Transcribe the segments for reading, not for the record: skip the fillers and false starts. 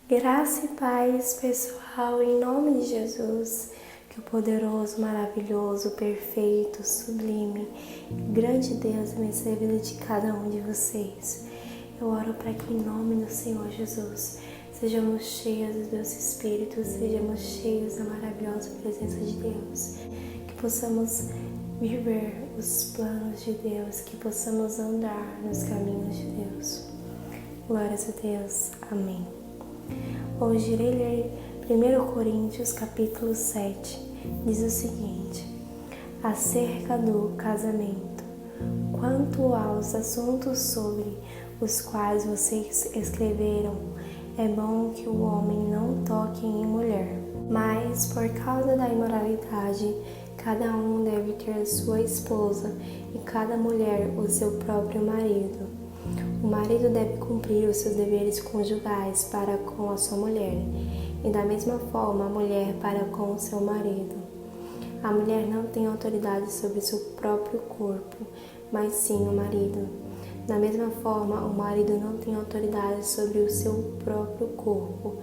Graça e paz, pessoal, em nome de Jesus, que o poderoso, maravilhoso, perfeito, sublime, grande Deus abençoe a vida de cada um de vocês. Eu oro para que, em nome do Senhor Jesus, sejamos cheios do Deus Espírito, sejamos cheios da maravilhosa presença de Deus, que possamos viver os planos de Deus, que possamos andar nos caminhos de Deus. Glórias a Deus. Amém. Hoje irei ler 1 Coríntios capítulo 7, diz o seguinte: acerca do casamento. Quanto aos assuntos sobre os quais vocês escreveram, é bom que o homem não toque em mulher, mas por causa da imoralidade, cada um deve ter sua esposa e cada mulher o seu próprio marido. O marido deve cumprir os seus deveres conjugais para com a sua mulher, e da mesma forma a mulher para com o seu marido. A mulher não tem autoridade sobre seu próprio corpo, mas sim o marido. Da mesma forma, o marido não tem autoridade sobre o seu próprio corpo,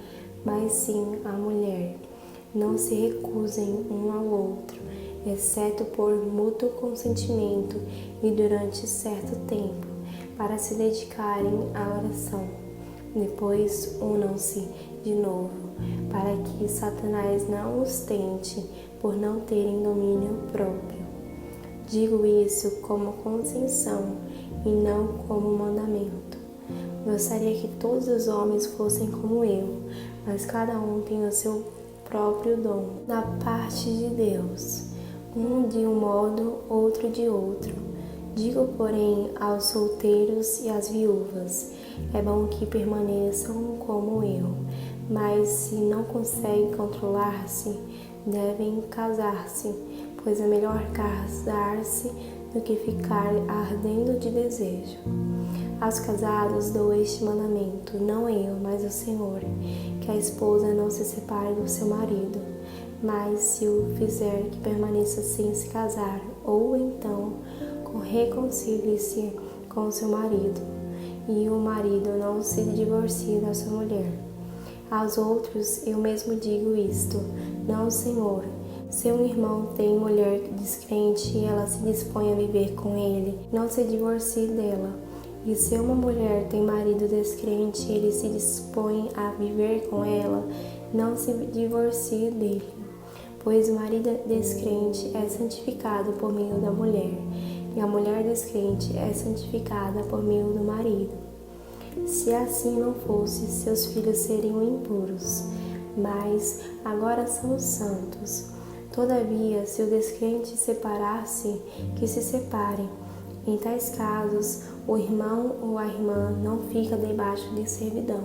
mas sim a mulher. Não se recusem um ao outro, exceto por mútuo consentimento e durante certo tempo, para se dedicarem à oração. Depois unam-se de novo, para que Satanás não os tente por não terem domínio próprio. Digo isso como concessão e não como mandamento. Gostaria que todos os homens fossem como eu, mas cada um tem o seu próprio dom da parte de Deus, um de um modo, outro de outro. Digo, porém, aos solteiros e às viúvas, é bom que permaneçam como eu, mas se não conseguem controlar-se, devem casar-se, pois é melhor casar-se do que ficar ardendo de desejo. Aos casados dou este mandamento, não eu, mas o Senhor, que a esposa não se separe do seu marido, mas se o fizer, que permaneça sem se casar, ou então reconcilie-se com seu marido, e o marido não se divorcie da sua mulher. Aos outros eu mesmo digo isto, não o Senhor. Se um irmão tem mulher descrente e ela se dispõe a viver com ele, não se divorcie dela. E se uma mulher tem marido descrente e ele se dispõe a viver com ela, não se divorcie dele. Pois o marido descrente é santificado por meio da mulher, e a mulher descrente é santificada por meio do marido. Se assim não fosse, seus filhos seriam impuros, mas agora são santos. Todavia, se o descrente separar-se, que se separem. Em tais casos, o irmão ou a irmã não fica debaixo de servidão.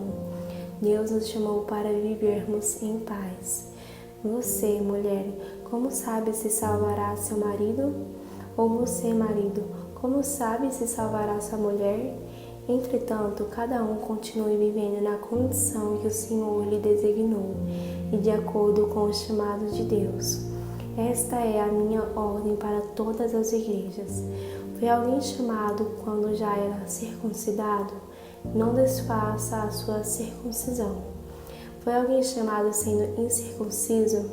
Deus nos chamou para vivermos em paz. Você, mulher, como sabe se salvará seu marido? Ou você, marido, como sabe se salvará sua mulher? Entretanto, cada um continue vivendo na condição que o Senhor lhe designou e de acordo com o chamado de Deus. Esta é a minha ordem para todas as igrejas. Foi alguém chamado quando já era circuncidado? Não desfaça a sua circuncisão. Foi alguém chamado sendo incircunciso?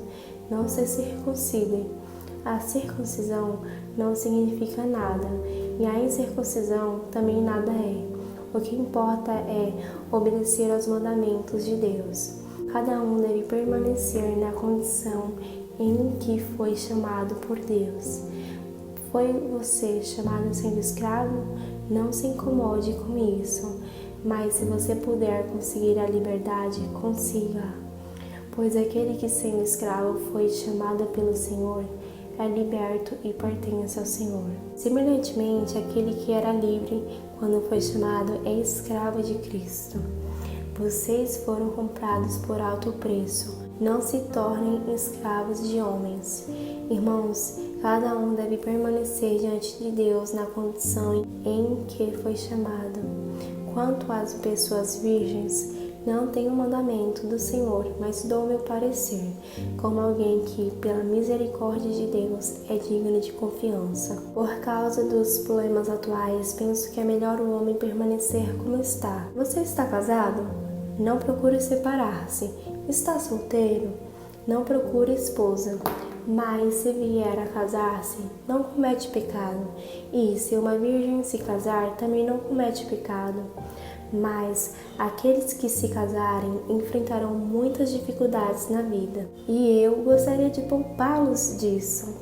Não se circuncide. A circuncisão não significa nada, e a incircuncisão também nada é. O que importa é obedecer aos mandamentos de Deus. Cada um deve permanecer na condição em que foi chamado por Deus. Foi você chamado sendo escravo? Não se incomode com isso, mas se você puder conseguir a liberdade, consiga. Pois aquele que sendo escravo foi chamado pelo Senhor, é liberto e pertence ao Senhor. Semelhantemente, aquele que era livre quando foi chamado é escravo de Cristo. Vocês foram comprados por alto preço. Não se tornem escravos de homens. Irmãos, cada um deve permanecer diante de Deus na condição em que foi chamado. Quanto às pessoas virgens, não tenho mandamento do Senhor, mas dou meu parecer, como alguém que, pela misericórdia de Deus, é digno de confiança. Por causa dos problemas atuais, penso que é melhor o homem permanecer como está. Você está casado? Não procure separar-se. Está solteiro? Não procure esposa. Mas se vier a casar-se, não comete pecado. E se uma virgem se casar, também não comete pecado. Mas aqueles que se casarem enfrentarão muitas dificuldades na vida. E eu gostaria de poupá-los disso.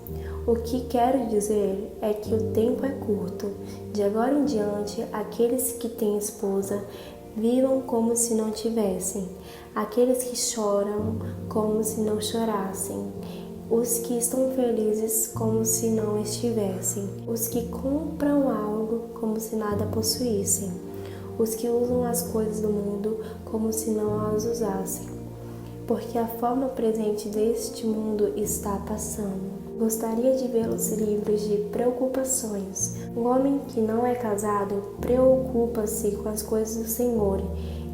O que quero dizer é que o tempo é curto. De agora em diante, aqueles que têm esposa vivam como se não tivessem. Aqueles que choram como se não chorassem. Os que estão felizes como se não estivessem. Os que compram algo como se nada possuíssem. Os que usam as coisas do mundo como se não as usassem. Porque a forma presente deste mundo está passando. Gostaria de vê-los livres de preocupações. O homem que não é casado preocupa-se com as coisas do Senhor,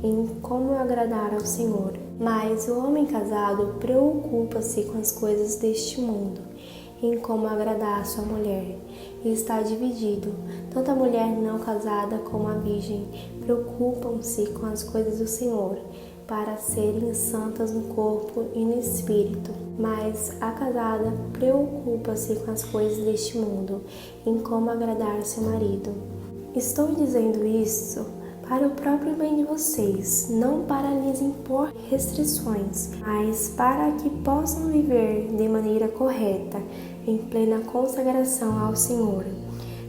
em como agradar ao Senhor. Mas o homem casado preocupa-se com as coisas deste mundo, em como agradar a sua mulher. E está dividido. Tanto a mulher não casada como a virgem preocupam-se com as coisas do Senhor, para serem santas no corpo e no espírito. Mas a casada preocupa-se com as coisas deste mundo, em como agradar seu marido. Estou dizendo isso para o próprio bem de vocês, não para lhes impor restrições, mas para que possam viver de maneira correta, em plena consagração ao Senhor.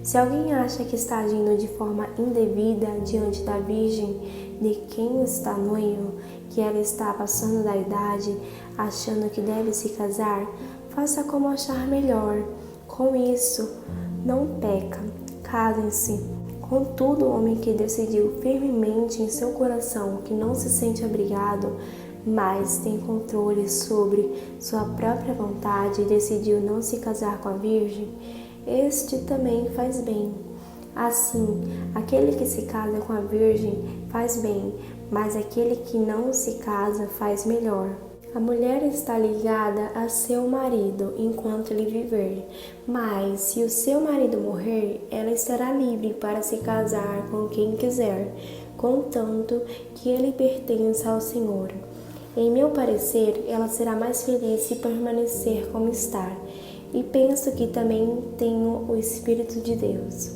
Se alguém acha que está agindo de forma indevida diante da Virgem, de quem está noivo, que ela está passando da idade, achando que deve se casar, faça como achar melhor. Com isso, não peca. Casem-se. Contudo, o homem que decidiu firmemente em seu coração que não se sente obrigado, mas tem controle sobre sua própria vontade e decidiu não se casar com a Virgem, este também faz bem. Assim, aquele que se casa com a Virgem faz bem, mas aquele que não se casa faz melhor. A mulher está ligada a seu marido enquanto ele viver, mas se o seu marido morrer, ela estará livre para se casar com quem quiser, contanto que ele pertença ao Senhor. Em meu parecer, ela será mais feliz se permanecer como está, e penso que também tenho o Espírito de Deus.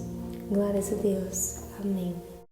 Glórias a Deus. Amém.